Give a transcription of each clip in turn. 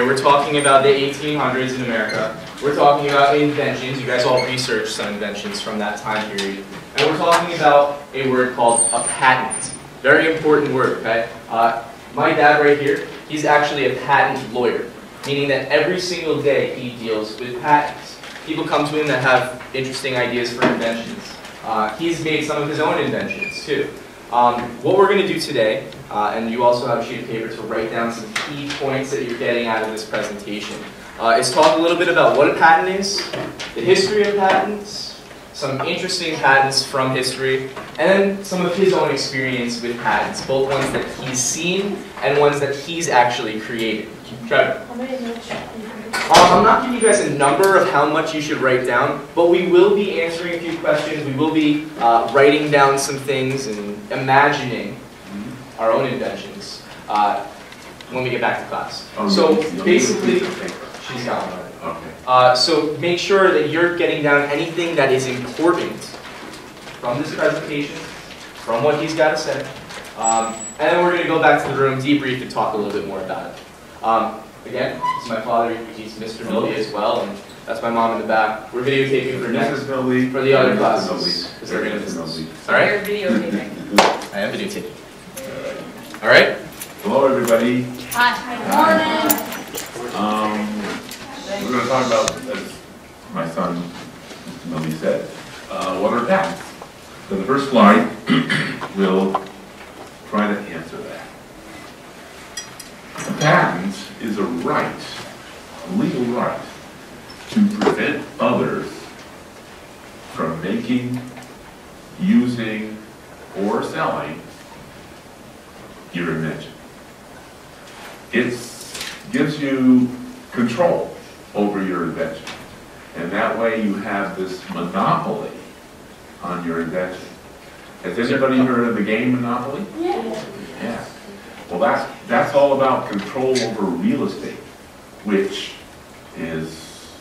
We're talking about the 1800s in America. We're talking about inventions. You guys all researched some inventions from that time period. And we're talking about a word called a patent. Very important word, okay? My dad right here, he's actually a patent lawyer, meaning that every single day he deals with patents. People come to him that have interesting ideas for inventions. He's made some of his own inventions, too. What we're going to do today, and you also have a sheet of paper to write down some key points that you're getting out of this presentation, is talk a little bit about what a patent is, the history of patents, some interesting patents from history, and then some of his own experience with patents, both ones that he's seen and ones that he's actually created. Trevor? How many notes? I'm not giving you guys a number of how much you should write down, but we will be answering a few questions. We will be writing down some things and imagining our own inventions when we get back to class. So basically, she's got one. Okay. So make sure that you're getting down anything that is important from this presentation, from what he's got to say, and then we're going to go back to the room, debrief, and talk a little bit more about it. Again, this is my father, he's Mr. Milde as well, and that's my mom in the back. We're videotaping for next, for the other classes, because they're going to miss this. All right? You're videotaping. I am videotaping. All right? Hello, everybody. Hi. Morning. We're going to talk about, as my son Milde said, what are patents? So the first slide will try to answer that. A patent is a right, a legal right, to prevent others from making, using, or selling your invention. It gives you control over your invention, and that way you have this monopoly on your invention. Has anybody heard of the game Monopoly? Yeah. Yeah. Well, that's all about control over real estate, which is,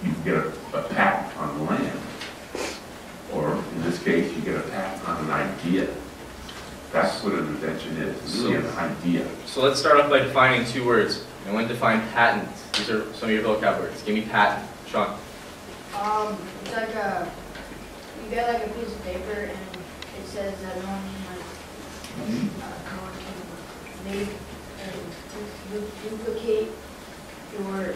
you can get a patent on the land, or in this case, you get a patent on an idea. That's what an invention is, it's really an idea. So let's start off by defining two words. I want to define patent. These are some of your vocab words. Give me patent. Sean. It's like you get like a piece of paper and it says that no one can make and duplicate your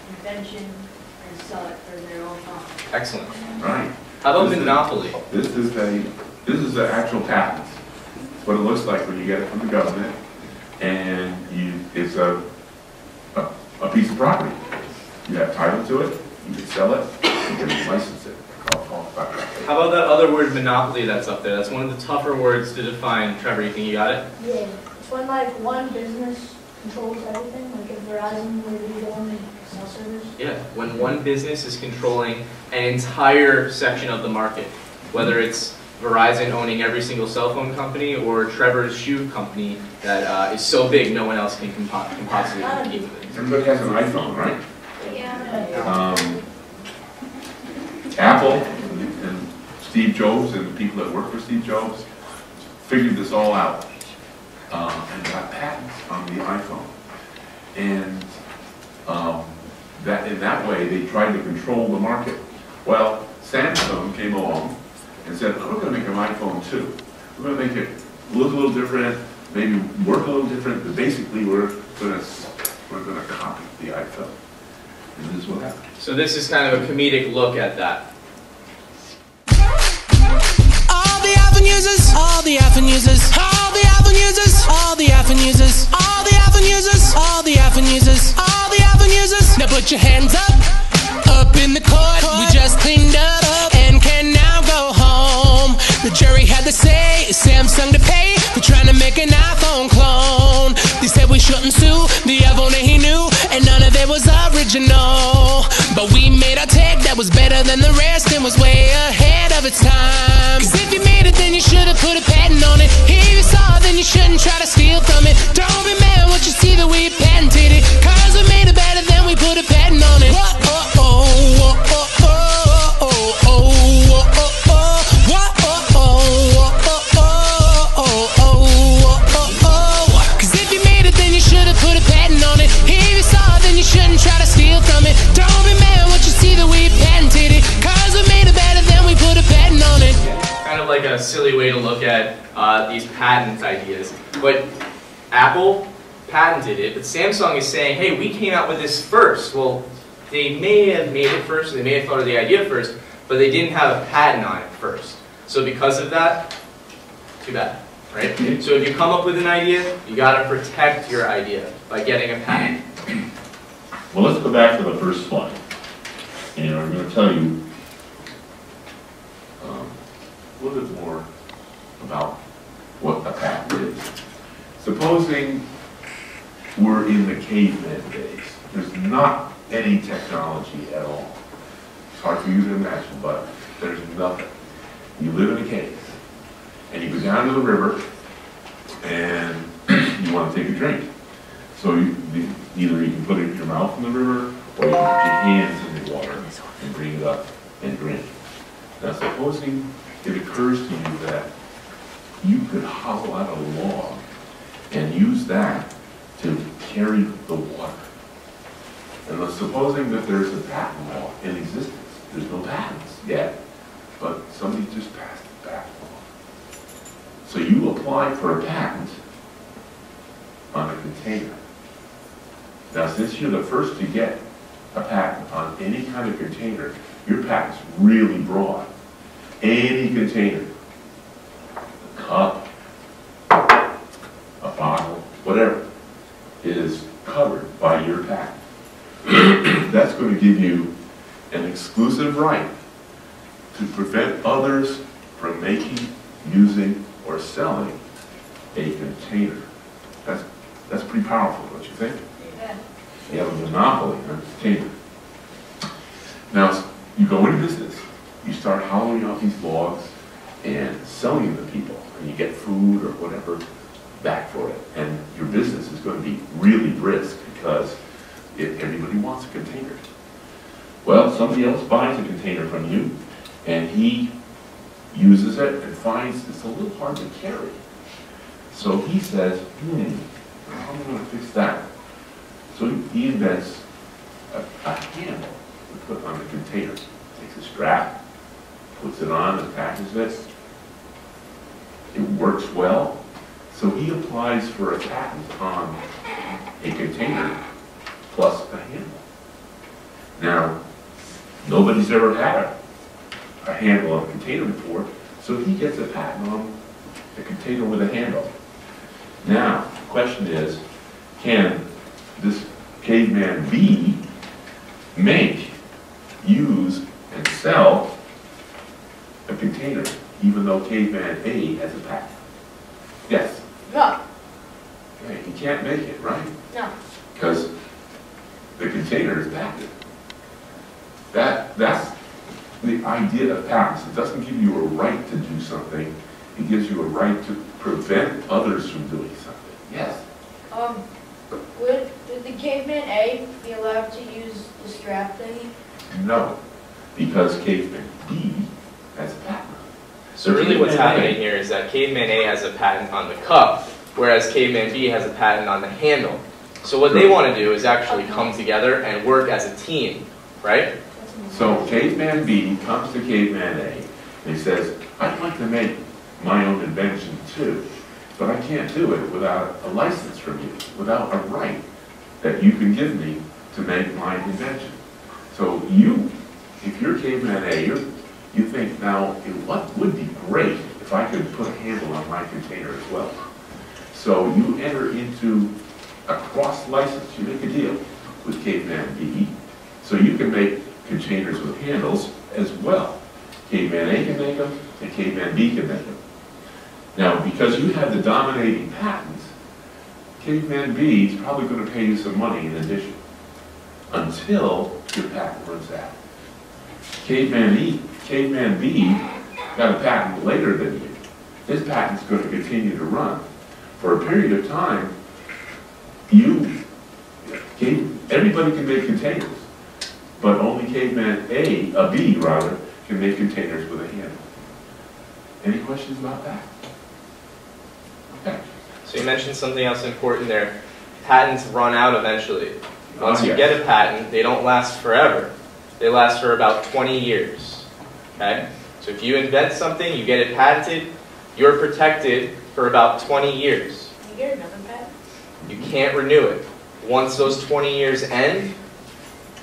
invention and sell it for their own profit. Excellent. Right. How about monopoly? This is the actual patent. It's what it looks like when you get it from the government, and it's a piece of property. You have title to it, you can sell it, you can license it. How about that other word, monopoly, that's up there? That's one of the tougher words to define. Trevor, you think you got it? Yeah. It's when like one business controls everything, like if Verizon were to be the only cell service. Yeah, when one business is controlling an entire section of the market, whether it's Verizon owning every single cell phone company or Trevor's shoe company that is so big no one else can possibly compete with it. Everybody has an iPhone, right? Yeah. Apple and Steve Jobs and the people that work for Steve Jobs figured this all out and got patents on the iPhone. And in that way, they tried to control the market. Well, Samsung came along and said, oh, we're going to make an iPhone too. We're going to make it look a little different, maybe work a little different, but basically we're going to copy the iPhone. And this is what happened. So this is kind of a comedic look at that. All the iPhone users, all the iPhone users, all the iPhone users, all the iPhone users, all the iPhone users, all the iPhone users, all the iPhone users. Now put your hands up in the court. We just cleaned up and can now go home. The jury had to say Samsung to pay for trying to make an iPhone clone. They said we shouldn't sue the iPhone that he knew, and none of it was original. But we made our take that was better than the rest and was way ahead of its time. Cause if you made it, then you should have put a patent on it. If you saw it, then you shouldn't try to steal from it. Don't be mad once you see that we patented it. Cause we made it better than we put a patent on it. Cause if you made it, then you should have put a patent on it. had these patent ideas. But Apple patented it, but Samsung is saying, hey, we came out with this first. Well, they may have made it first, they may have thought of the idea first, but they didn't have a patent on it first. So because of that, too bad, right? So if you come up with an idea, you got to protect your idea by getting a patent. Well, let's go back to the first slide. And I'm going to tell you a little bit more about what a patent is. Supposing we're in the caveman days. There's not any technology at all. It's hard for you to imagine, but there's nothing. You live in a cave, and you go down to the river, and you want to take a drink. So either you can put it in your mouth in the river, or you can put your hands in the water and bring it up and drink. Now supposing it occurs to you that you could hollow out a log and use that to carry the water. And supposing that there's a patent law in existence. There's no patents yet, but somebody just passed the patent law. So you apply for a patent on a container. Now, since you're the first to get a patent on any kind of container, your patent's really broad. Any container, a cup, a bottle, whatever, is covered by your patent. That's going to give you an exclusive right to prevent others from making, using, or selling a container. That's pretty powerful, don't you think? Yeah. You have a monopoly on a container. Now, you go into business. You start hollowing out these logs and selling them to people, and you get food or whatever back for it. And your business is going to be really brisk because everybody wants a container. Well, somebody else buys a container from you, and he uses it and finds it's a little hard to carry. So he says, how am I going to fix that? So he invents a handle to put on the container. Takes a strap, puts it on, attaches it. It works well. So he applies for a patent on a container plus a handle. Now, nobody's ever had a handle on a container before, so he gets a patent on a container with a handle. Now, the question is, can this caveman B make, use, and sell a container even though caveman A has a patent? Yes? No. Okay, he can't make it, right? No. Because the container is patented. That's the idea of patents. It doesn't give you a right to do something. It gives you a right to prevent others from doing something. Yes? Would the caveman A be allowed to use the strap thingy? No, because caveman B has a patent. So really what's happening here is that caveman A has a patent on the cup, whereas caveman B has a patent on the handle. So what they want to do is actually come together and work as a team, right? So caveman B comes to caveman A and he says, I'd like to make my own invention too, but I can't do it without a license from you, without a right that you can give me to make my invention. So you, if you're caveman A, you think, now, what would be great if I could put a handle on my container as well? So you enter into a cross license. You make a deal with caveman B, so you can make containers with handles as well. Caveman A can make them, and caveman B can make them. Now, because you have the dominating patents, caveman B is probably going to pay you some money in addition until your patent runs out. Caveman B got a patent later than you. His patent's going to continue to run. For a period of time, everybody can make containers, but only caveman B rather, can make containers with a handle. Any questions about that? Okay. So you mentioned something else important there. Patents run out eventually. Once you Yes. get a patent, they don't last forever. They last for about 20 years. Okay? So if you invent something, you get it patented, You're protected for about 20 years. You get another patent? You can't renew it. Once those 20 years end,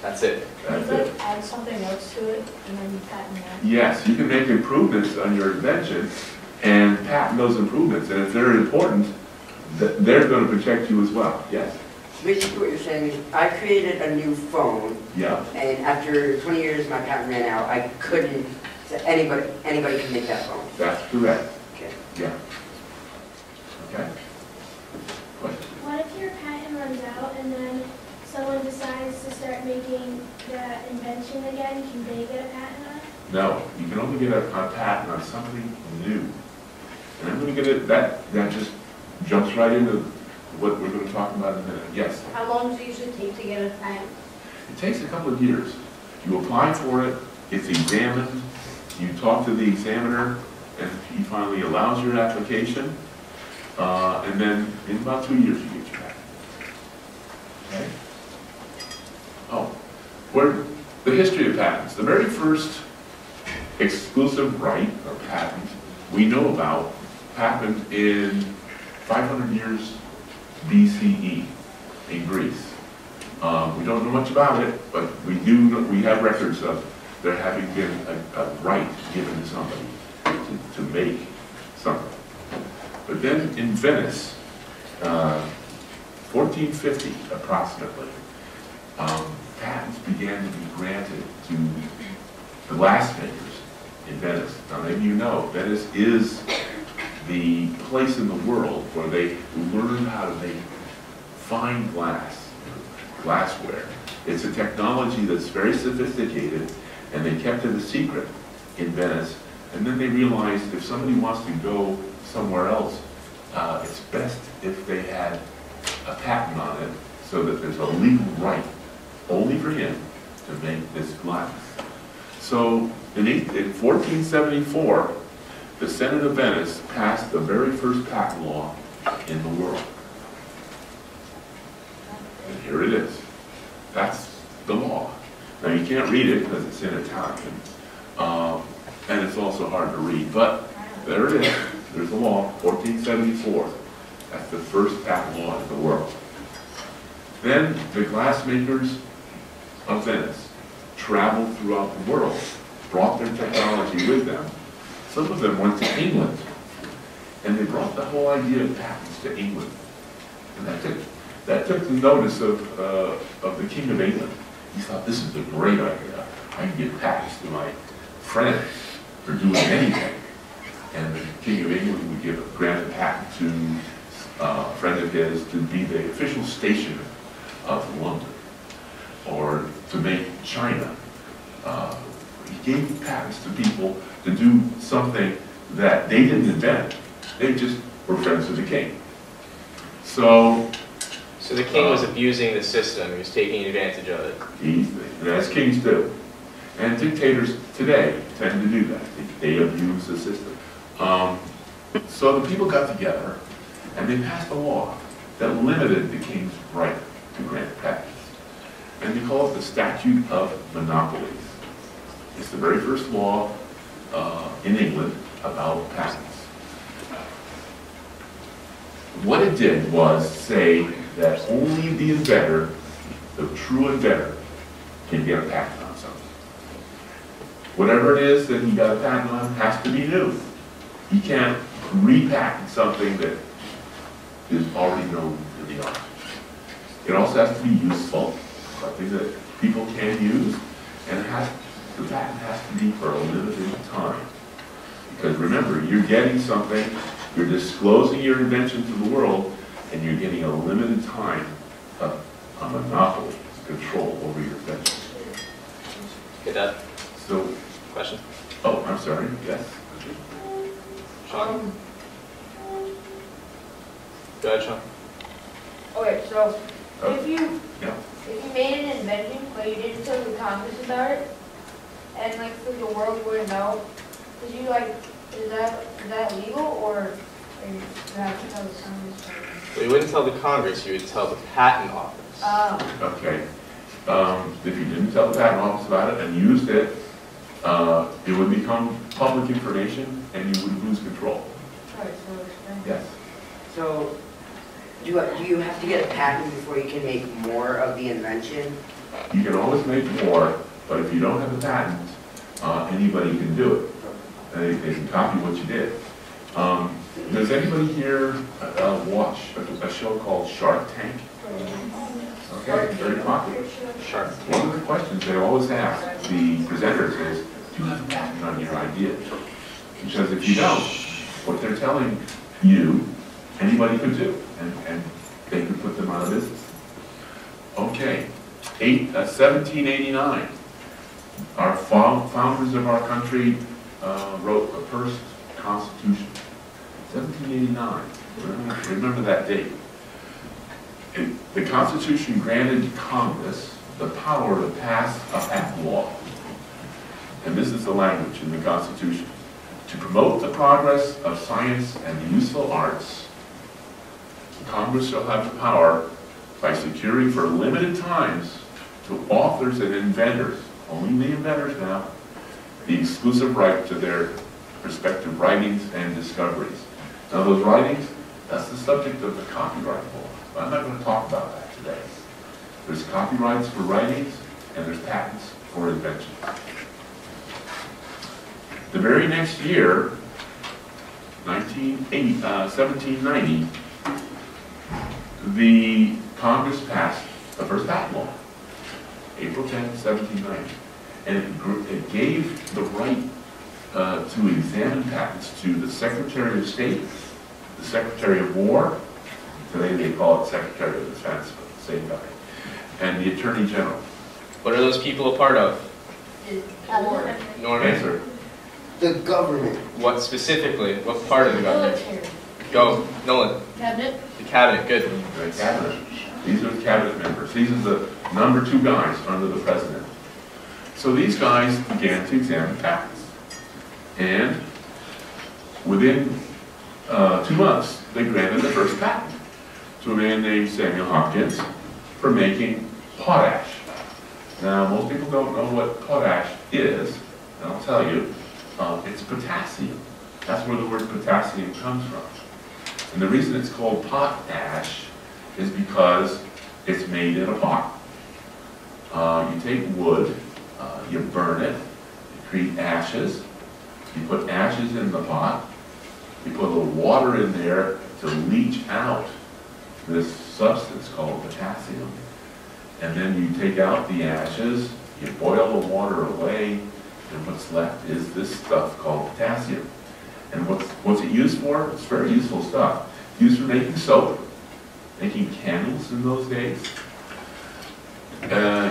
that's it. Can you like add something else to it and then you patent that? Yes, you can make improvements on your invention and patent those improvements, and if they're important, they're going to protect you as well. Yes? Basically what you're saying is, I created a new phone, Yeah. and after 20 years my patent ran out, I couldn't, so anybody can make that phone. That's correct. Okay. Yeah. Okay. Question? What if your patent runs out and then someone decides to start making the invention again? Can they get a patent on it? No, you can only get a patent on something new. And I'm going to get it, that just jumps right into what we're going to talk about in a minute. Yes? How long does it usually take to get a patent? It takes a couple of years. You apply for it, it's examined, you talk to the examiner, and he finally allows your application, and then in about 2 years you get your patent. Okay? Oh, the history of patents. The very first exclusive right or patent we know about happened in 500 years BCE in Greece. We don't know much about it, but we have records of there having been a right given to somebody to make something. But then in Venice, 1450 approximately, patents began to be granted to glassmakers in Venice. Now maybe you know, Venice is the place in the world where they learned how to make fine glassware. It's a technology that's very sophisticated, and they kept it a secret in Venice. And then they realized if somebody wants to go somewhere else, it's best if they had a patent on it so that there's a legal right only for him to make this glass. So in 1474, the Senate of Venice passed the very first patent law in the world. And here it is. That's the law. Now you can't read it because it's in Italian, and it's also hard to read, but there it is. There's the law, 1474. That's the first patent law in the world. Then the glassmakers of Venice traveled throughout the world, brought their technology with them. Some of them went to England, and they brought the whole idea of patents to England. And that took the notice of the King of England. He thought, this is a great idea. I can give patents to my friends for doing anything. And the King of England would grant a patent to a friend of his to be the official stationer of London, or to make China. He gave patents to people to do something that they didn't invent. They just were friends of the king. So the king was abusing the system. He was taking advantage of it. As kings do. And dictators today tend to do that. They abuse the system. So the people got together and they passed a law that limited the king's right to grant patents. And they call it the Statute of Monopolies. It's the very first law in England about patents. What it did was say that only the inventor, the true inventor, can get a patent on something. Whatever it is that he got a patent on has to be new. He can't repatent something that is already known in the art. It also has to be useful, something that people can use, and the patent has to be for a limited time. Because remember, you're getting something, you're disclosing your invention to the world, and you're getting a limited time of a monopoly, control over your invention. Get that? So, Question? oh, I'm sorry, yes? Sean? Go ahead, Sean. Okay, so if you Yeah. made an invention but you didn't tell the Congress about it, and like so the world wouldn't know, is that legal, or you have to tell the Congress about it? Well, you wouldn't tell the Congress, you would tell the patent office. Okay. If you didn't tell the patent office about it and used it, it would become public information and you would lose control. Alright, so explain. Yes. So, do you have to get a patent before you can make more of the invention? You can always make more, but if you don't have a patent, anybody can do it. They can copy what you did. Does anybody here watch a show called Shark Tank? Okay, very popular. Shark. One of the questions they always ask the presenters is, do you have a patent on your idea? Because if you don't, what they're telling you, anybody could do, and they could put them out of business. Okay, 1789. Our founders of our country wrote the first Constitution. 1789. Remember that date. The Constitution granted Congress the power to pass a patent law. And this is the language in the Constitution. To promote the progress of science and the useful arts, Congress shall have the power by securing for limited times to authors and inventors, only the inventors now, the exclusive right to their respective writings and discoveries. Now those writings, that's the subject of the copyright law. But I'm not going to talk about that today. There's copyrights for writings and there's patents for inventions. The very next year, 1790, the Congress passed the first patent law, April 10, 1790. And it gave the right to examine patents to the Secretary of State, the Secretary of War, today they call it Secretary of Defense, but the same guy, and the Attorney General. What are those people a part of? Norman? Answer. The government. What specifically? What part of the government? Military. Go, Nolan. Cabinet. The cabinet, good. The cabinet. These are the cabinet members. These are the number 2 guys under the president. So these guys began to examine patents. And within 2 months, they granted the first patent to a man named Samuel Hopkins for making potash. Now, most people don't know what potash is, and I'll tell you, it's potassium. That's where the word potassium comes from. And the reason it's called potash is because it's made in a pot. You take wood, you burn it, you create ashes, you put ashes in the pot, you put a little water in there to leach out this substance called potassium. And then you take out the ashes, you boil the water away, and what's left is this stuff called potassium. And what's it used for? It's very useful stuff. Used for making soap, making candles in those days.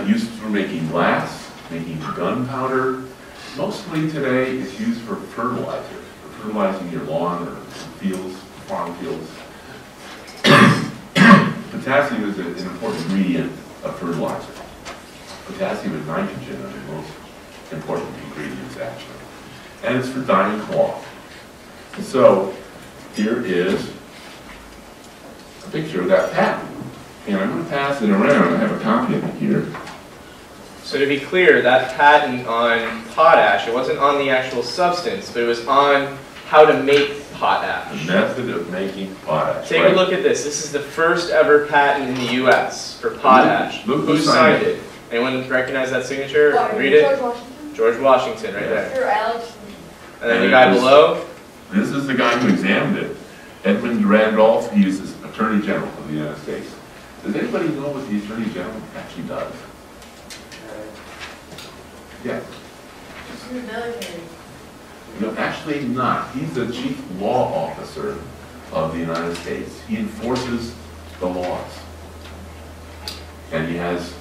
Used for making glass, making gunpowder. Mostly today it's used for fertilizer, for fertilizing your lawn or fields, farm fields. Potassium is an important ingredient of fertilizer. Potassium and nitrogen are the most important ingredients, actually. And it's for dyeing cloth. So here is a picture of that patent. And I'm going to pass it around. I have a copy of it here. So to be clear, that patent on potash, it wasn't on the actual substance, but it was on how to make potash. The method of making potash. Take a look at this. This is the first ever patent in the U.S. for potash. Look who signed it? Anyone recognize that signature? Read it? George Washington. George Washington, right there. Sure, Alex. And then the guy below? This is the guy who examined it. Edmund Randolph. He is the Attorney General of the United States. Does anybody know what the Attorney General actually does? Yeah. He's in the military. No, actually not. He's the chief law officer of the United States. He enforces the laws. And he has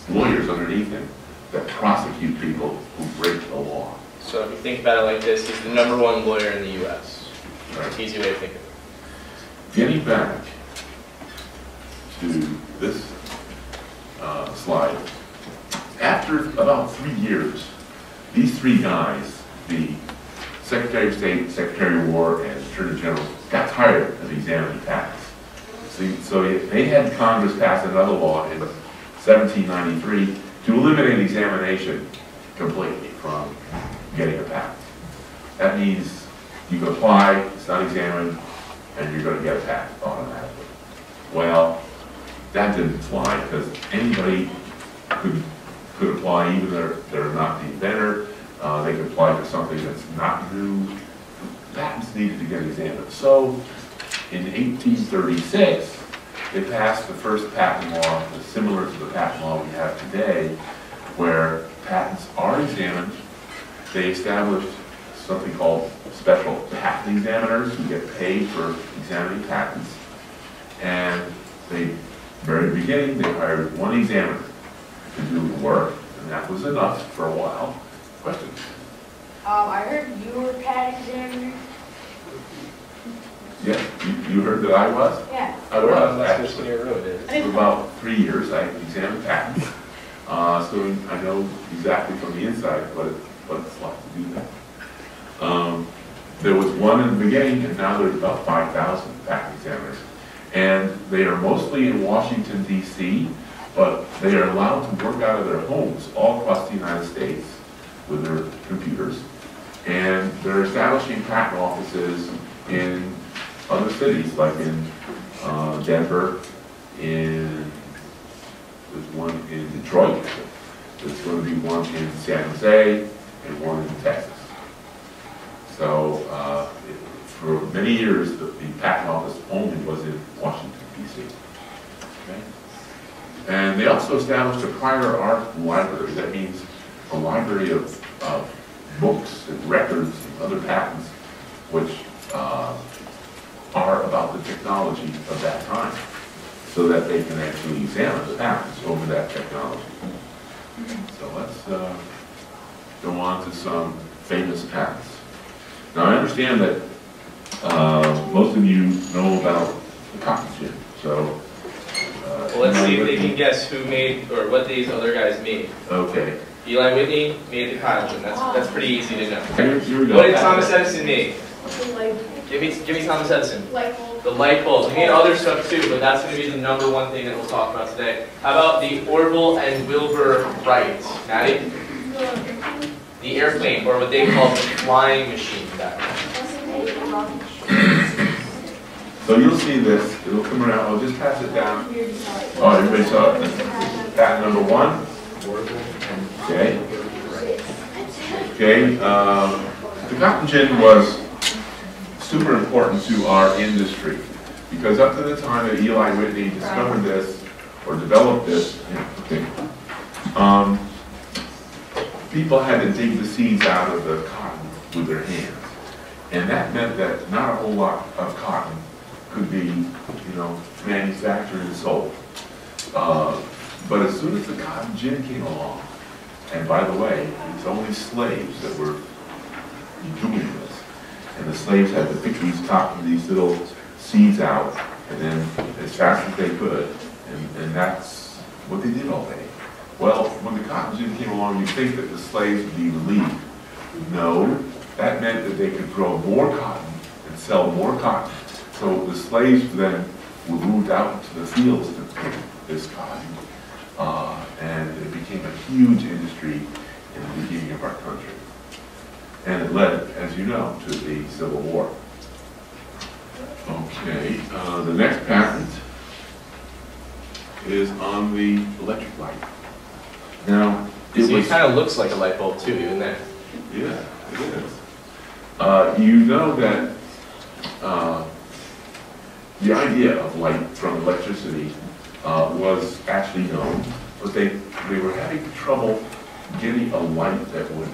lawyers underneath him that prosecute people who break the law. So if you think about it like this, he's the #1 lawyer in the U.S. That's an easy way to think of it. Getting back to this slide, after about 3 years, these 3 guys, the Secretary of State, Secretary of War, and Attorney General, got tired of examining patents. So they had Congress pass another law in 1793 to eliminate examination completely from getting a patent. That means you can apply, it's not examined, and you're going to get a patent automatically. Well, that didn't fly because anybody could apply, even though they're not the inventor. They could apply for something that's not new. Patents needed to get examined. So, in 1836, they passed the first patent law, similar to the patent law we have today, where patents are examined. They established something called special patent examiners who get paid for examining patents. And they, very beginning, they hired one examiner to do the work, and that was enough for a while. Questions? I heard you were a patent examiner. Yes, you heard that I was? Yeah. I was, actually. Whisconier Road is. For about 3 years, I examined patents. So I know exactly from the inside what it's like to do that. There was one in the beginning, and now there's about 5,000 patent examiners. And they are mostly in Washington, D.C., but they are allowed to work out of their homes all across the United States with their computers. And they're establishing patent offices in other cities, like in Denver, there's one in Detroit, there's going to be one in San Jose, and one in Texas. So for many years, the patent office only was in Washington, D.C. Okay? And they also established a prior art library. That means a library of books and records and other patents, which are about the technology of that time, so that they can actually examine the patents over that technology. So let's go on to some famous patents. Now I understand that most of you know about the cotton gin, so Well, let's see if they can guess who made, or what these other guys made. okay. Eli Whitney made the cotton gin. That's pretty easy to know. Here we go. What did Thomas Edison make? Like, Give me Thomas Edison. light bulb. The light bulb. We made other stuff too, but that's going to be the number one thing that we'll talk about today. How about the Orville and Wilbur Wright? Maddie? The airplane, or what they call the flying machine back then. So you'll see this, it'll come around, I'll just pass it down. Oh, everybody saw it? Patent number 1. Okay. Okay, the cotton gin was super important to our industry, because up to the time that Eli Whitney discovered this, or developed this, people had to dig the seeds out of the cotton with their hands. And that meant that not a whole lot of cotton could be, manufactured and sold. But as soon as the cotton gin came along, and by the way, it's only slaves that were doing this. And the slaves had to pick these these little seeds out, and then as fast as they could, and that's what they did all day. Well, when the cotton gin came along, you'd think that the slaves would be relieved. No, that meant that they could grow more cotton and sell more cotton. So the slaves then were moved out into the fields to pick this cotton, and it became a huge industry in the beginning of our country. And it led, as you know, to the Civil War. Okay, the next patent is on the electric light. Now, It kind of looks like a light bulb too, even there. Yeah, it is. You know that the idea of light from electricity was actually known, but they were having trouble getting a light that would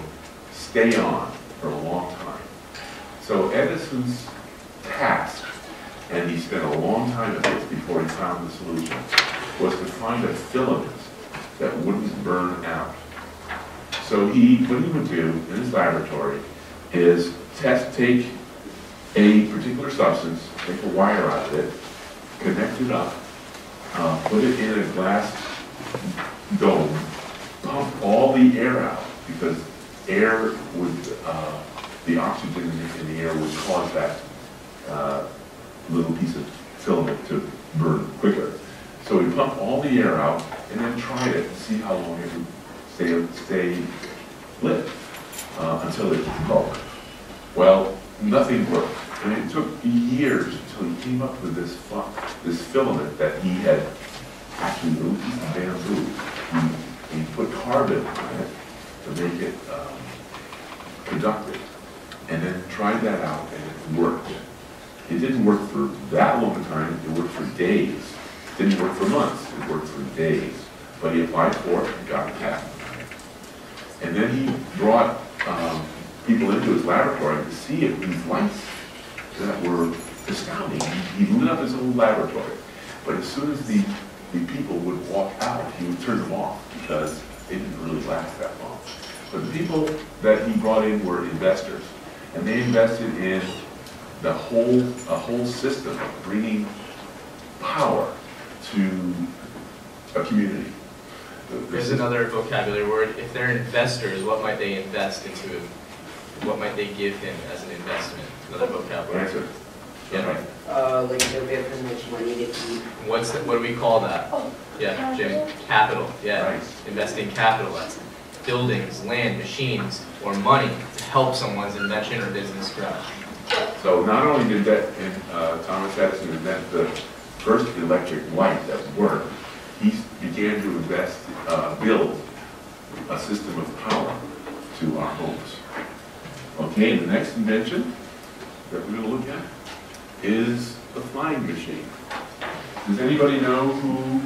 stay on for a long time. So Edison's task, and he spent a long time at this before he found the solution, was to find a filament that wouldn't burn out. So what he would do in his laboratory is take a particular substance, take a wire out of it, connect it up, put it in a glass dome, pump all the air out, because air would, the oxygen in the air would cause that little piece of filament to burn quicker. So we pumped all the air out and then tried it to see how long it would stay lit until it broke. Well, nothing worked. And it took years until he came up with this filament that he had actually little piece of bamboo. He put carbon on it to make it conductive, and then tried that out, and it worked. It didn't work for that long a time. It worked for days. It didn't work for months. It worked for days. But he applied for it and got a patent. And then he brought people into his laboratory to see if these lights that were astounding. He lit up his whole laboratory. But as soon as the people would walk out, he would turn them off because they didn't really last that long. But the people that he brought in were investors, and they invested in a whole system of bringing power to a community. There's another vocabulary word. If they're investors, what might they invest into him? What might they give him as an investment? Another vocabulary. Answer. Yeah. Right. Like they'll give him much money to keep. What do we call that? Oh, Yeah, Jim. Capital. Yeah. Right. Investing capital. That's buildings, land, machines, or money to help someone's invention or business grow. So not only did that Thomas Edison invent the first electric light that worked, he began to build a system of power to our homes. Okay, the next invention that we're going to look at is the flying machine. Does anybody know who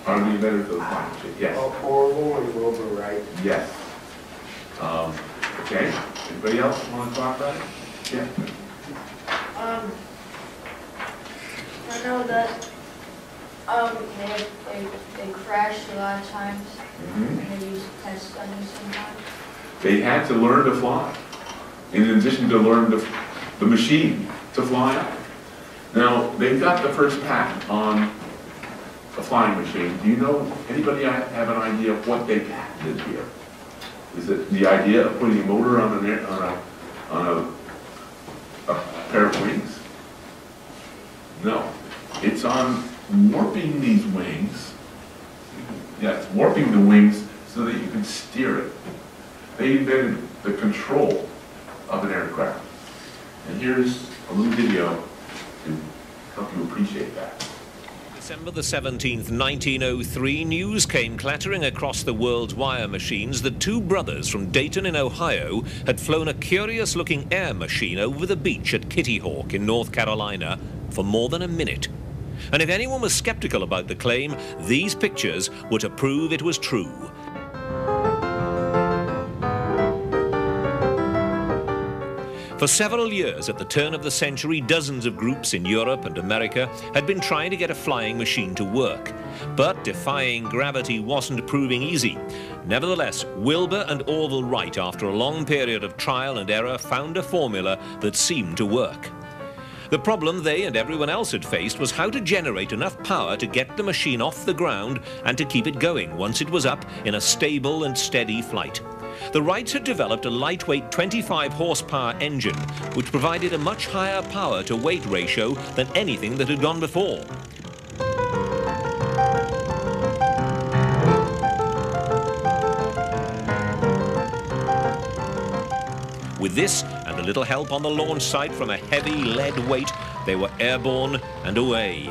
are the inventors of the flying machine? Yes. Orville and Wilbur Wright. Yes. Okay, anybody else want to talk about it? Yeah. I know that they crash a lot of times, and they use test dummies sometimes. They had to learn to fly, in addition to learn the machine to fly up. Now, they've got the first patent on a flying machine. Do you know, anybody have an idea of what they patented here? Is it the idea of putting a motor on a pair of wings? No. It's on warping these wings. Yes, warping the wings so that you can steer it. They invented the control of an aircraft. And here's a little video to help you appreciate that. December the 17th, 1903, news came clattering across the world's wire machines that two brothers from Dayton in Ohio had flown a curious-looking air machine over the beach at Kitty Hawk in North Carolina for more than a minute. And if anyone was skeptical about the claim, these pictures were to prove it was true. For several years at the turn of the century, dozens of groups in Europe and America had been trying to get a flying machine to work. But defying gravity wasn't proving easy. Nevertheless, Wilbur and Orville Wright, after a long period of trial and error, found a formula that seemed to work. The problem they and everyone else had faced was how to generate enough power to get the machine off the ground and to keep it going once it was up in a stable and steady flight. The Wrights had developed a lightweight 25 horsepower engine which provided a much higher power to weight ratio than anything that had gone before. With this and a little help on the launch site from a heavy lead weight, they were airborne and away.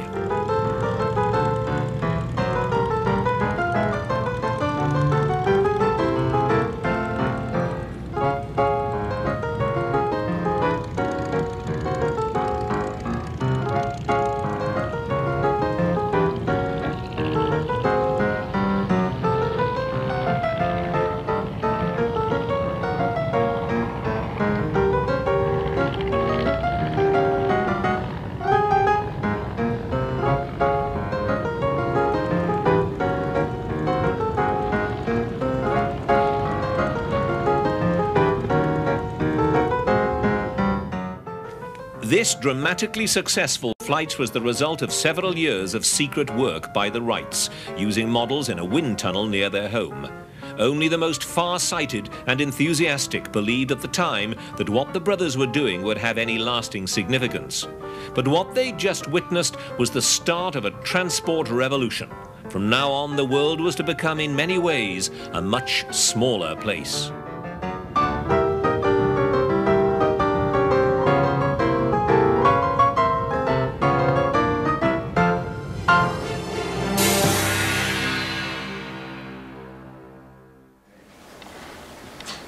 This dramatically successful flight was the result of several years of secret work by the Wrights, using models in a wind tunnel near their home. Only the most far-sighted and enthusiastic believed at the time that what the brothers were doing would have any lasting significance. But what they just witnessed was the start of a transport revolution. From now on, the world was to become in many ways a much smaller place.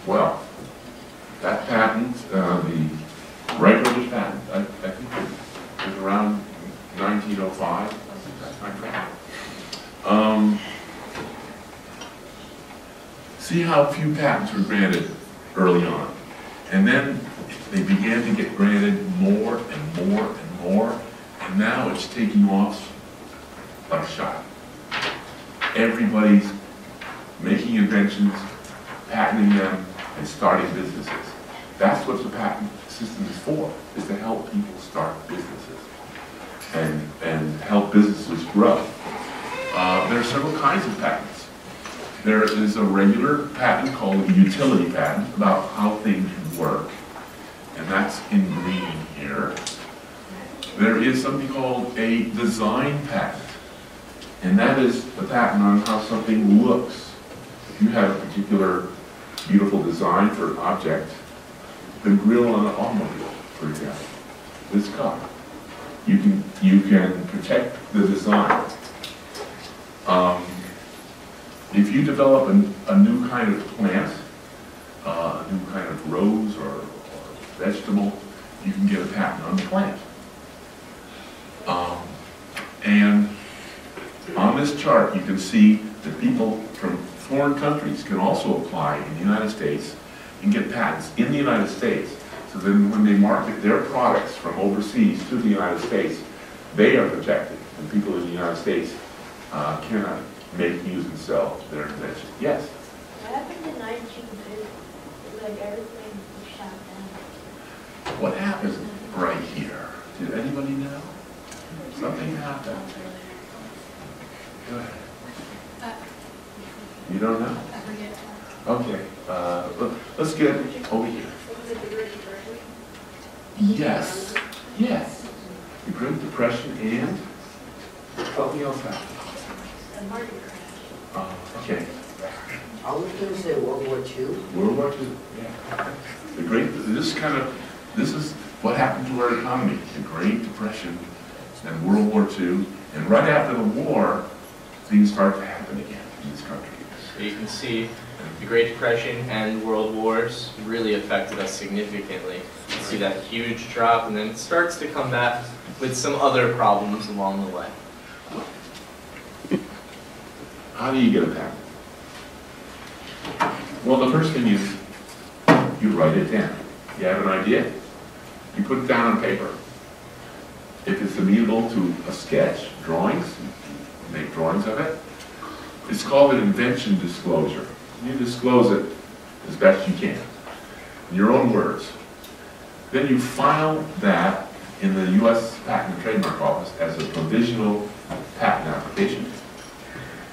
Well, that patent, the Wright Brothers patent, I think it was around 1905. That's my patent. See how few patents were granted early on. And then they began to get granted more and more and more, and now it's taking off like a shot. Everybody's making inventions, patenting them, and starting businesses. That's what the patent system is for, is to help people start businesses and help businesses grow. There are several kinds of patents. There is a regular patent called a utility patent about how things work, and that's in green here. There is something called a design patent, and that is a patent on how something looks. If you have a particular beautiful design for an object, the grille on an automobile, for example, this car, you can protect the design. If you develop a new kind of plant, a new kind of rose or vegetable, you can get a patent on the plant. And on this chart, you can see that people from foreign countries can also apply in the United States and get patents in the United States. So then when they market their products from overseas to the United States, they are protected, and people in the United States cannot make, use, and sell their invention. Yes? What happened to 1950? Like everything was shot down. What happened right here? Did anybody know? Something happened. Go ahead. You don't know? I forget. Okay. Let's get over here. Was it the Great Depression? Yes. Yes. The Great Depression and something else happened. The market crash. Okay. I was going to say World War II. World War II. Yeah. The Great. This is what happened to our economy. The Great Depression and World War II, and right after the war, things start to happen again in this country. So you can see the Great Depression and World Wars really affected us significantly. You can see that huge drop, and then it starts to come back with some other problems along the way. How do you get a patent? Well, the first thing is you write it down. You have an idea, you put it down on paper. If it's amenable to a sketch, drawings, make drawings of it. It's called an invention disclosure. You disclose it as best you can, in your own words. Then you file that in the U.S. Patent and Trademark Office as a provisional patent application.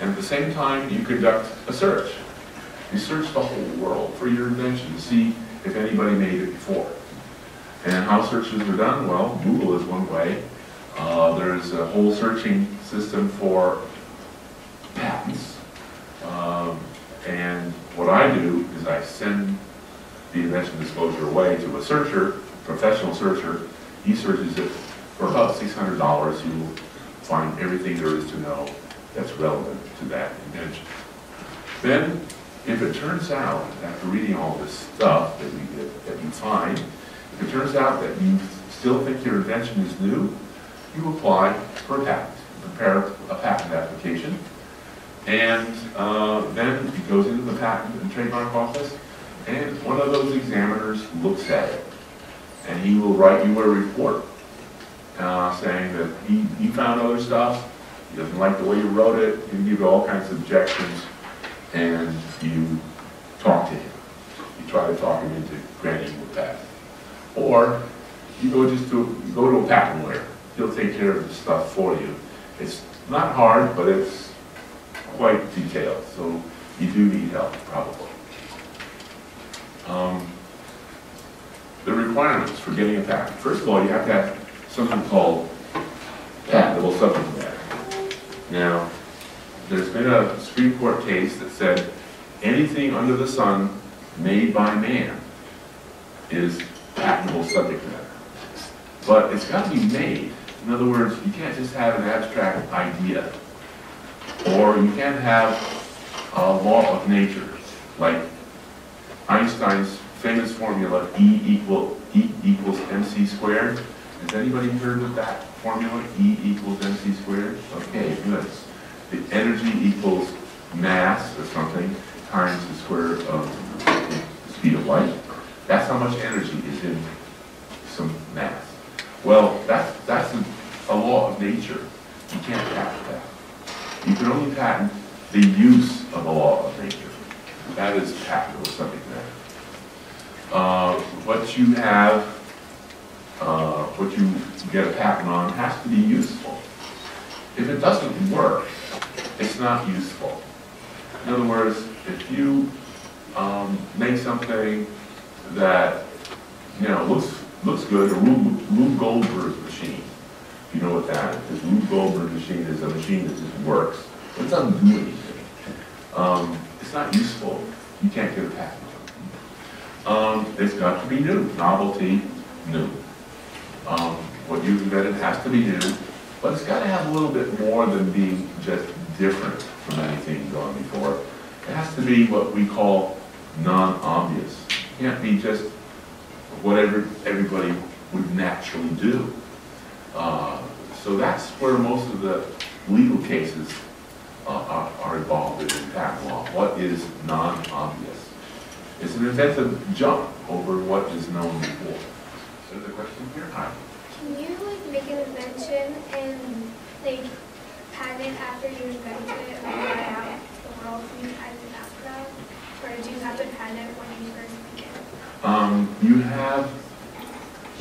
And at the same time, you conduct a search. You search the whole world for your invention to see if anybody made it before. And how searches are done? Well, Google is one way. There's a whole searching system for patents. And what I do is I send the invention disclosure away to a searcher, professional searcher. He searches it for about $600. He will find everything there is to know that's relevant to that invention. Then, if it turns out, after reading all this stuff that you find, if it turns out that you still think your invention is new, you apply for a patent, prepare a patent application, and then it goes into the Patent and Trademark Office, and one of those examiners looks at it, and he will write you a report saying that he found other stuff, he doesn't like the way you wrote it, he can give you all kinds of objections, and you talk to him. You try to talk him into granting you a patent. Or you go to a patent lawyer. He'll take care of the stuff for you. It's not hard, but it's quite detailed, so you do need help, probably. The requirements for getting a patent. First of all, you have to have something called patentable subject matter. Now, there's been a Supreme Court case that said anything under the sun made by man is patentable subject matter. But it's got to be made. In other words, you can't just have an abstract idea. Or you can't have a law of nature, like Einstein's famous formula, E equals mc squared. Has anybody heard of that formula, E equals mc squared? Okay, good. The energy equals mass or something times the square root of the speed of light. That's how much energy is in some mass. Well, that's a law of nature. You can't patent that. You can only patent the use of a law of nature. That is patentable subject matter. What you have, what you get a patent on has to be useful. If it doesn't work, it's not useful. In other words, if you make something that looks good, a Rube Goldberg machine. If you know what that is, the Rube Goldberg machine is a machine that just works. It doesn't do anything. It's not useful. You can't get a patent. It's got to be new. Novelty, new. What you've invented has to be new, but it's got to have a little bit more than being just different from anything gone before. It has to be what we call non-obvious. It can't be just whatever everybody would naturally do. So that's where most of the legal cases are involved in patent law. What is non-obvious? It's an inventive jump over what is known before. So the question here, hi. Can you make an invention and patent it after you invented it or try out the world and you patent it after that? Or do you have to patent it when you first begin? You have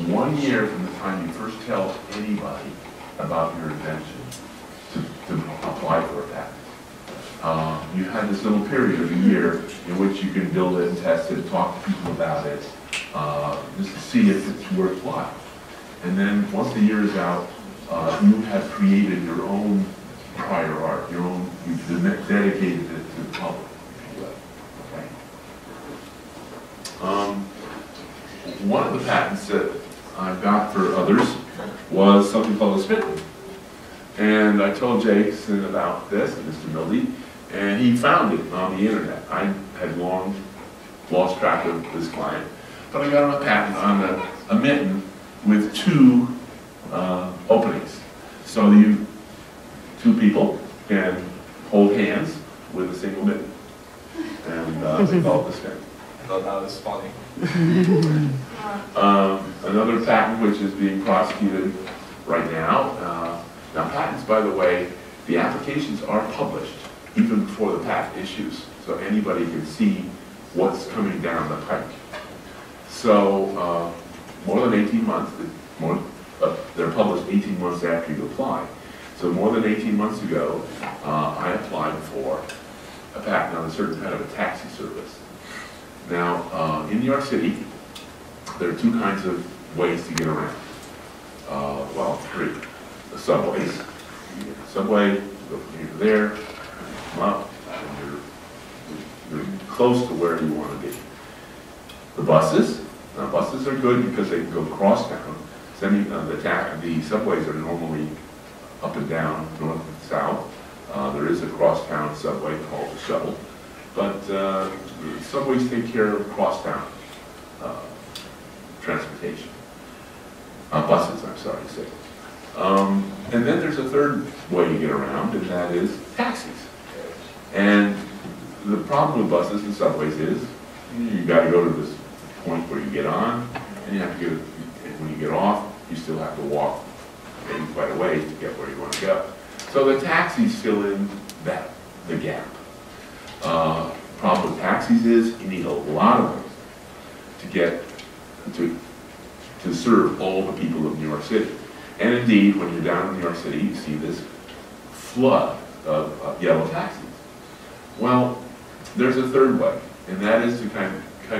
1 year from the time you first tell anybody about your invention to apply for a patent. You have this little period of a year in which you can build it and test it, talk to people about it, just to see if it's worthwhile. And then once the year is out, you have created your own prior art, your own, you've dedicated it to the public, if you will. Okay? One of the patents that I got for others was something called a spittoon. And I told Jason about this, Mr. Milde, and he found it on the internet. I had long lost track of this client, but I got him a patent on a mitten with 2 openings. So you 2 people can hold hands with a single mitten. And they call it the spittoon. I thought that was funny. Another patent which is being prosecuted right now. Now patents, by the way, the applications are published even before the patent issues, so anybody can see what's coming down the pike. So more than 18 months, they're published 18 months after you apply. So more than 18 months ago, I applied for a patent on a certain kind of a taxi service. Now, in New York City, there are 2 kinds of ways to get around. Well, 3. The subways. You get the subway, you go from here to there, come up, and you're close to where you want to be. The buses. Now, buses are good because they can go cross town. The subways are normally up and down, north and south. There is a cross-town subway called the shuttle. But the subways take care of cross-town transportation. Buses, I'm sorry to say. And then there's a third way to get around, and that is taxis. And the problem with buses and subways is you got to go to this point where you get on, and you have to when you get off, you still have to walk maybe quite a ways to get where you want to go. So the taxis fill in the gap. Problem with taxis is you need a lot of them to get to serve all the people of New York City. And indeed, when you're down in New York City, you see this flood of yellow taxis. Well, there's a third way, and that is to kind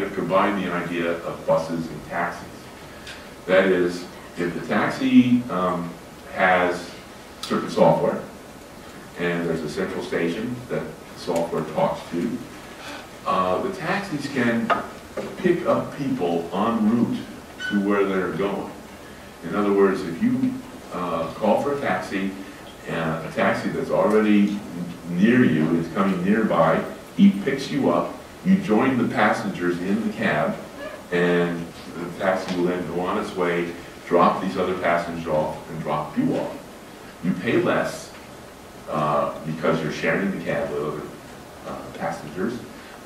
of combine the idea of buses and taxis. That is, if the taxi has certain software, and there's a central station that the software talks to, the taxis can pick up people en route to where they're going. In other words, if you call for a taxi that's already near you, is coming nearby, he picks you up You join the passengers in the cab, and the taxi will then go on its way, drop these other passengers off, and drop you off. You pay less because you're sharing the cab with other passengers,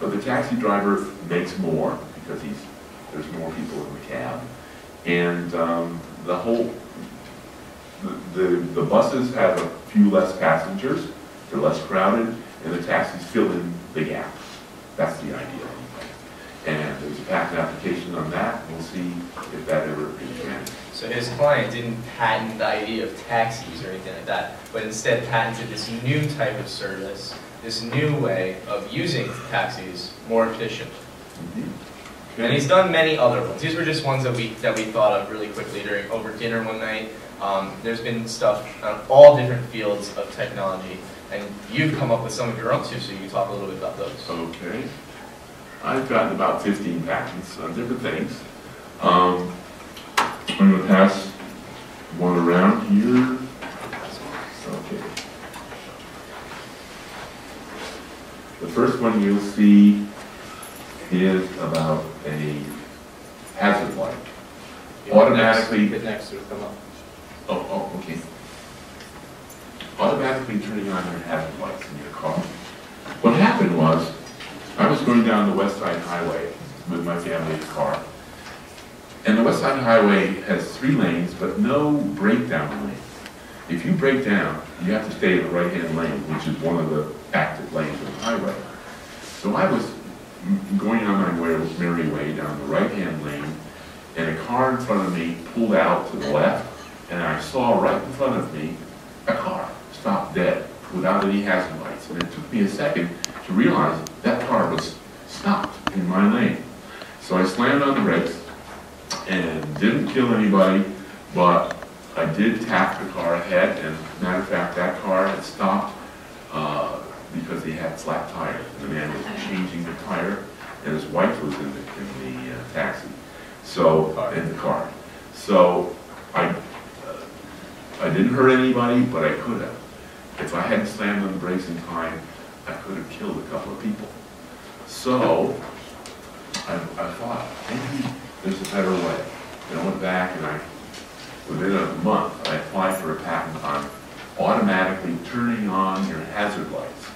but the taxi driver makes more because there's more people in the cab, and the buses have a few less passengers, they're less crowded, and the taxis fill in the gap. That's the idea. And there's a patent application on that. We'll see if that ever is granted. So his client didn't patent the idea of taxis or anything like that, but instead patented this new type of service, this new way of using taxis more efficient. Mm-hmm. And he's done many other ones. These were just ones that we thought of really quickly over dinner one night. There's been stuff on all different fields of technology, and you've come up with some of your own too, so you can talk a little bit about those. Okay. I've gotten about 15 patents on different things. I'm going to pass one around here. Okay. The first one you'll see is about a hazard light. Automatically. Next to come up. Oh, okay. Automatically turning on your hazard lights in your car. What happened was, I was going down the West Side Highway with my family's car, and the West Side Highway has 3 lanes, but no breakdown lane. If you break down, you have to stay in the right-hand lane, which is one of the active lanes of the highway. So I was going on my merry way down the right-hand lane, and a car in front of me pulled out to the left, and I saw right in front of me a car stop dead without any hazard lights. And it took me a second to realize that car was stopped in my lane. So I slammed on the brakes and didn't kill anybody, but I did tap the car ahead, and matter of fact, that car had stopped because he had flat tires. The man was changing the tire, and his wife was in the taxi, so in the car. So I didn't hurt anybody, but I could have. If I hadn't slammed on the brakes in time, I could have killed a couple of people. So I thought, maybe there's a better way. And I went back, and within a month, I applied for a patent on automatically turning on your hazard lights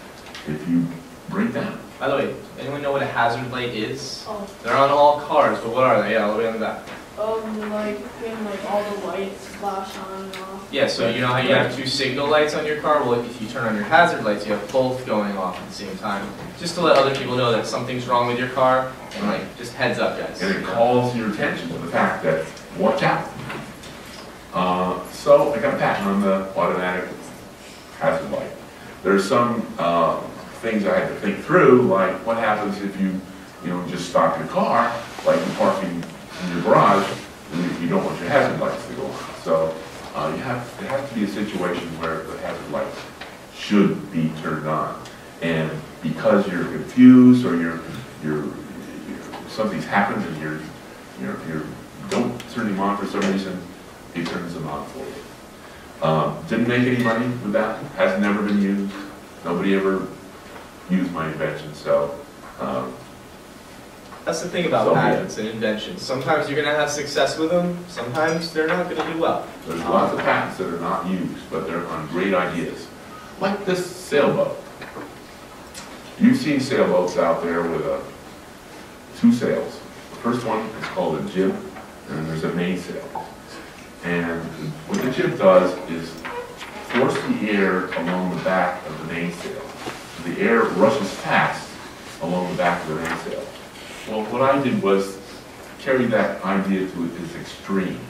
if you break down. By the way, anyone know what a hazard light is? Oh, They're on all cars, but what are they? Yeah, all the way on the back. like when like all the lights flash on and off. Yeah, so you know how you have 2 signal lights on your car? Well, if you turn on your hazard lights, you have both going off at the same time, just to let other people know that something's wrong with your car, and like, just heads up, guys. And it calls your attention to the fact that, watch out. So I got a patent on the automatic hazard light. There's some things I had to think through, like what happens if you just stop your car, like you're parking in your garage, and you don't want your hazard lights to go on. So it has to be a situation where the hazard lights should be turned on. And because you're confused or something's happened and you don't turn them on for some reason, he turns them on for you. Didn't make any money with that. Has never been used. Nobody ever used my invention. So that's the thing about patents and inventions. Sometimes you're going to have success with them. Sometimes they're not going to do well. There's lots of patents that are not used, but they're on great ideas. Like this sailboat. You've seen sailboats out there with 2 sails. The first one is called a jib, and then there's a mainsail. And what the jib does is force the air along the back of the mainsail. The air rushes past along the back of the mainsail. Well, what I did was carry that idea to its extreme,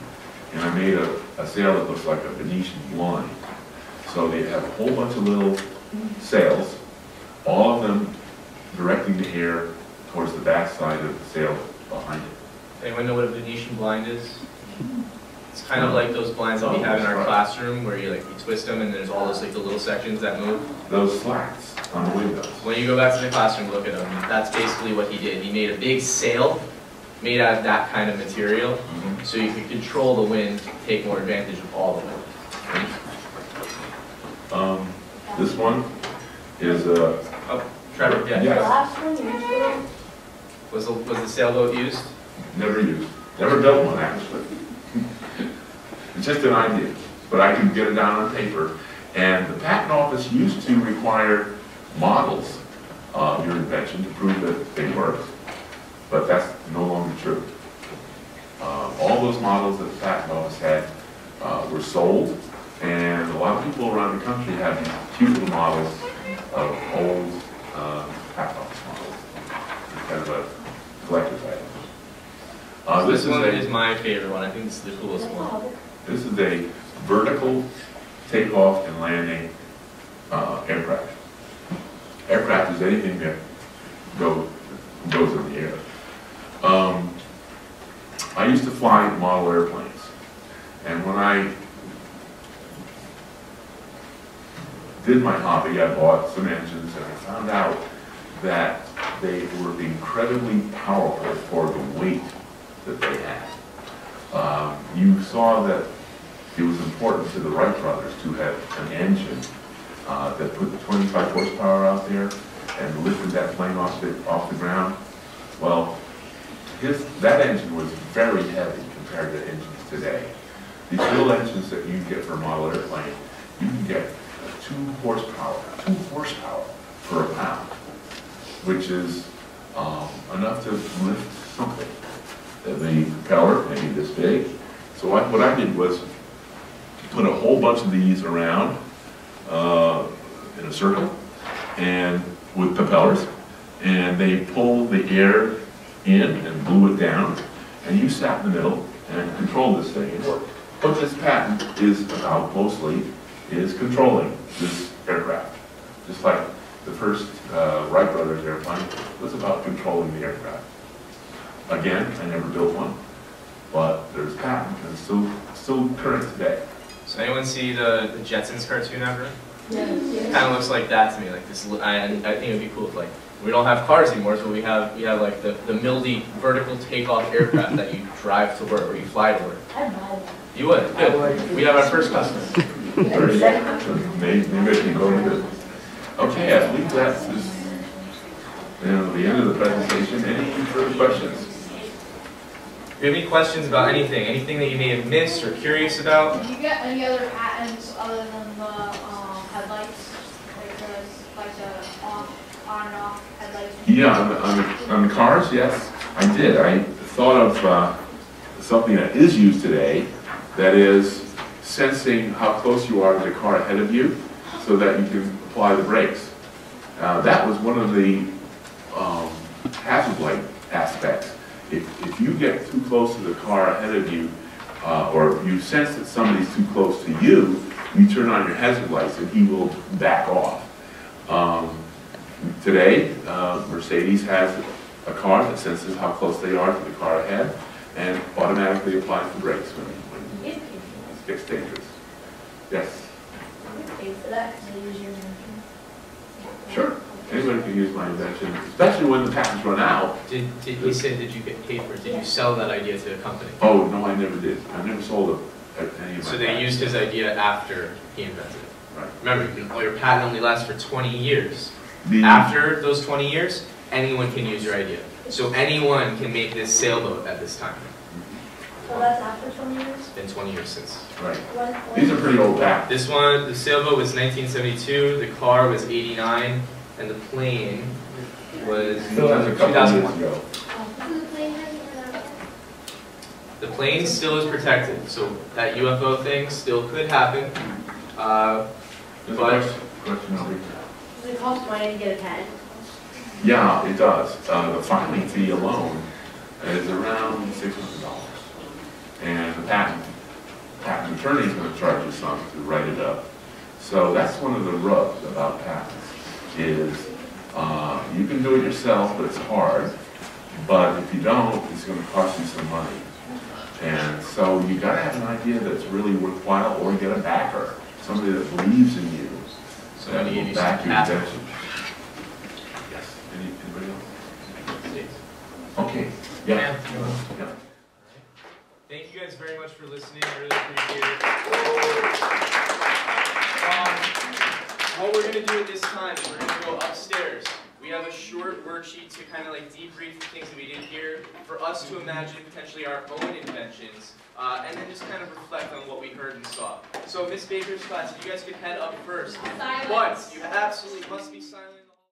and I made a sail that looks like a Venetian blind. So they have a whole bunch of little sails, all of them directing the air towards the back side of the sail behind it. Anyone know what a Venetian blind is? It's kind of like those blinds that we have in our classroom where you twist them and there's all those the little sections that move. Those slats on the windows. When you go back to the classroom, look at them. That's basically what he did. He made a big sail made out of that kind of material, so you could control the wind, take more advantage of all the wind. This one is Trevor, yeah. Yes. The last one, Was the sailboat used? Never used. Never built one, actually. It's just an idea, but I can get it down on paper. And the patent office used to require models of your invention to prove that they worked, but that's no longer true. All those models that the patent office had were sold, and a lot of people around the country have these cute little models of old patent office models. It's kind of a collector's item. This one is my favorite one. I think this is the coolest one. This is a vertical takeoff and landing aircraft. Aircraft is anything that goes in the air. I used to fly model airplanes, and when I did my hobby, I bought some engines, and I found out that they were incredibly powerful for the weight that they had. You saw that it was important to the Wright brothers to have an engine that put the 25 horsepower out there and lifted that plane off the ground. Well, that engine was very heavy compared to engines today. These little engines that you get for a model airplane, you can get 2 horsepower per pound, which is enough to lift something. The propeller, maybe this big. So what I did was put a whole bunch of these around in a circle and with propellers, and they pull the air in and blew it down, and you sat in the middle and controlled this thing. And what this patent is about mostly is controlling this aircraft. Just like the first Wright brothers airplane was about controlling the aircraft. Again, I never built one, but there's patent and it's still current today. So anyone see the Jetsons cartoon ever? Yes. Kind of looks like that to me. Like this, I think it would be cool if, like, we don't have cars anymore, so we have like the Milde vertical takeoff aircraft that you drive to work or you fly to work. I'd buy that. You would. Good. We have our first customer. Maybe I can go to this. Okay, I believe that's the end of the presentation. Any further questions? Do you have any questions about anything? Anything that you may have missed or curious about? Did you get any other patents other than the headlights? Like the on and off headlights? Yeah, on the cars, yes, I did. I thought of something that is used today, that is sensing how close you are to the car ahead of you so that you can apply the brakes. That was one of the hazard light aspects. If you get too close to the car ahead of you, or you sense that somebody's too close to you, you turn on your hazard lights and he will back off. Today, Mercedes has a car that senses how close they are to the car ahead and automatically applies the brakes when it gets dangerous. Yes? Pay for that because I use your invention. Sure. Anybody can use my invention, especially when the patents run out. Did you get paid for it? Did you sell that idea to a company? Oh, no, I never did. I never sold any of my So they patents. used his idea after he invented it. Right. Remember, your patent only lasts for 20 years. After those 20 years, anyone can use your idea. So anyone can make this sailboat at this time. So that's after 20 years? It's been 20 years since. Right. What? These are pretty old patents. This one, the sailboat was 1972, the car was 89, and the plane was Still has a couple of years 2001. ago. The plane still is protected, so that UFO thing still could happen. There's a But question over here. Does it cost money to get a patent? Yeah, it does. The filing fee alone is around $600. And the patent attorney is going to charge you some to write it up. So that's one of the rubs about patents, is you can do it yourself, but it's hard. But if you don't, it's going to cost you some money. And so you got to have an idea that's really worthwhile, or get a backer, somebody that believes in you. So that you will need back some your patents. invention. Yes. Anybody else? Okay. Yeah. Yeah. Thank you guys very much for listening. I really appreciate it. What we're going to do at this time is we're going to go upstairs. We have a short short worksheet to kind of like debrief the things that we did here, for us to imagine potentially our own inventions, and then just kind of reflect on what we heard and saw. So Miss Baker's class, if you guys could head up first. Silence. Once, you absolutely must be silent.